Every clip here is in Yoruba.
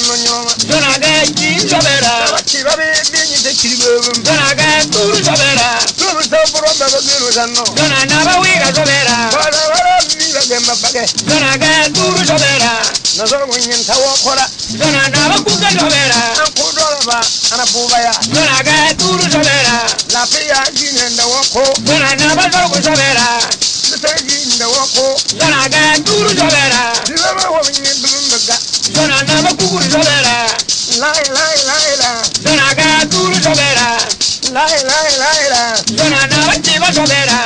no nyoma. Dona ga ji sobera. Chi ba be ni de kiribo. Dona ga turu sobera. Turu so bro ba ba gero zanno. Dona na ba wi ga sobera. Bara mi ba gemba bage. Dona ga turu sobera. Na zo mo nyin tawo kora. Dona na ba ku ga sobera. An ko dole ba ana buba ya. Dona ga turu sobera. Lafiya jine da wako. Dona na ba zo ku sobera. Sai da wako. Dona ga turu sobera. Diba ba wo nyin dum baga. Dona na ba ku sobera. Lai. Dona ga turu sobera. Lai. Dona na ba ti ba sobera.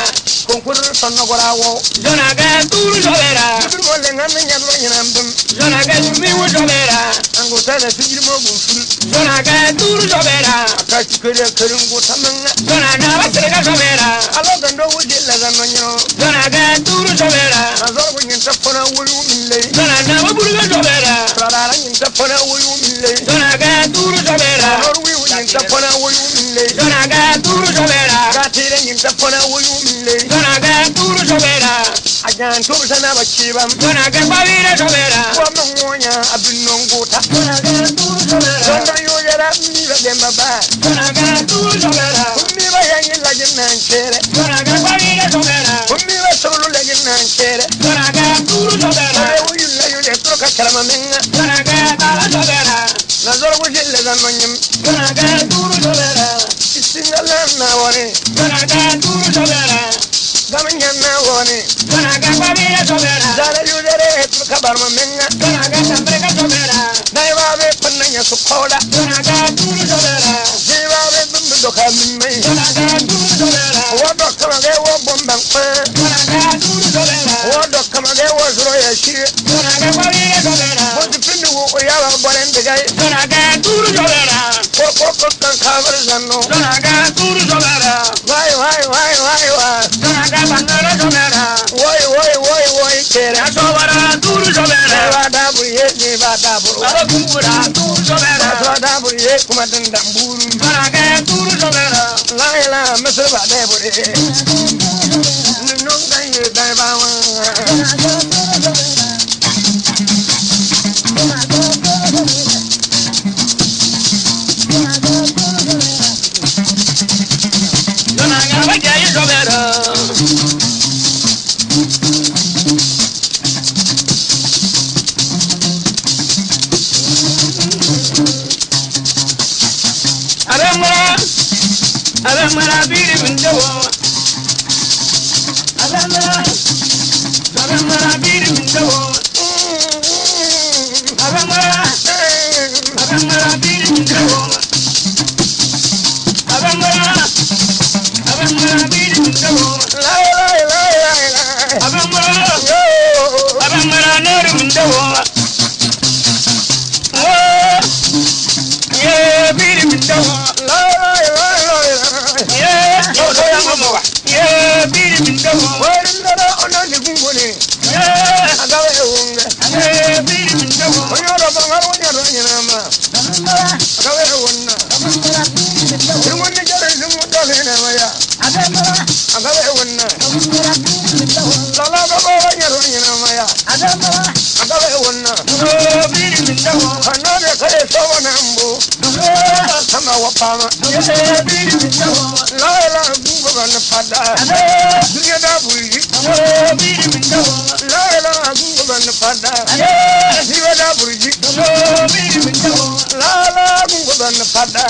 Konkur sonno gorawo. Dona ga turu sobera. Dum mo le ngam nyam lo nyam dum. Dona ga mi wo sobera. Ango tele sijir mo gunsul. Dona ga turu sobera. Ka chikere kerin go tamanga. Dona na ba tere ga sobera. Alo gando wuje la ganno nyo. Dona ga turu sobera. Nazo go nyin tapona wuyu mille. Dona na ba buru ga sobera. Rara nyin tapona wuyu mille. Dona ga turu sobera. Nor wi nyin tapona wuyu mille. Dona ga turu sobera. Ka tire nyin tapona wuyu mille. Dona ga turu sobera. Ajan to sana bakibam. Dona ga bawira sobera. Wa mongonya abin nongota. Dona ga turu sobera. Dona yo yara mi ba gemba ba. Dona ga turu sobera. Mi ba yanyin la jinnan chere. Dona ga bawira sobera. Mi ba solo la jinnan chere. Dona ga turu sobera. Ay wuyu la yo de troka karama menga. Dona ga tala sobera. Nazor wuje le zan manyam. Dona ga turu sobera. Singala na wore. Dona ga turu sobera. Gamanya na wore. Dona ga bawira sobera. Zara yo de troka barma menga. Dona ga tambrega sobera. Dai ba be pananya su koda. Dona ga turu sobera. Ji ba be dum do ka min mai. Dona ga turu sobera. Wo do kama ge wo bombang pa. Dona ga turu sobera. Wo do kama ge wo zuro ya shi. Dona ga bawira sobera. Wo di pindu wo ya ba bolen de gai. Dona ga turu sobera. Ko kan kabar zanno. Dona ga turu sobera. Wai. Dona ga bangara sobera. Woi kere. Sobera turu sobera. Ba da buriye ni ba da buru. Baba kumbura turu sobera. Ba da buriye kuma dan damburu. Dona ga turu sobera. La misir ba da buriye. Nun ganye dai ba wa. Dona ga bajayi sobera. Abamara biri mindawo. Abamara biri mindawo. Abamara biri mindawo. Abamara biri mindawo. Abamara nori mindawo. Yeah, biri mindawo. Biri mindawo. Warin dara ona ni gungone. Agawe wonga. Biri mindawo. Onyoro bangar onyoro nyama. Agawe wonna. Irmun ni jare lumu dole na maya. Agawe wonna. Lala ba ba onyoro nyama ya. Agawe wonna. Biri mindawo. Kanade kare sawa nambo. Sama wapama. Biri mindawo. La gungo ban pada. Dunya da buri. Biri mindawo. La gungo ban pada. Diwa da buri. Biri mindawo. La gungo ban pada.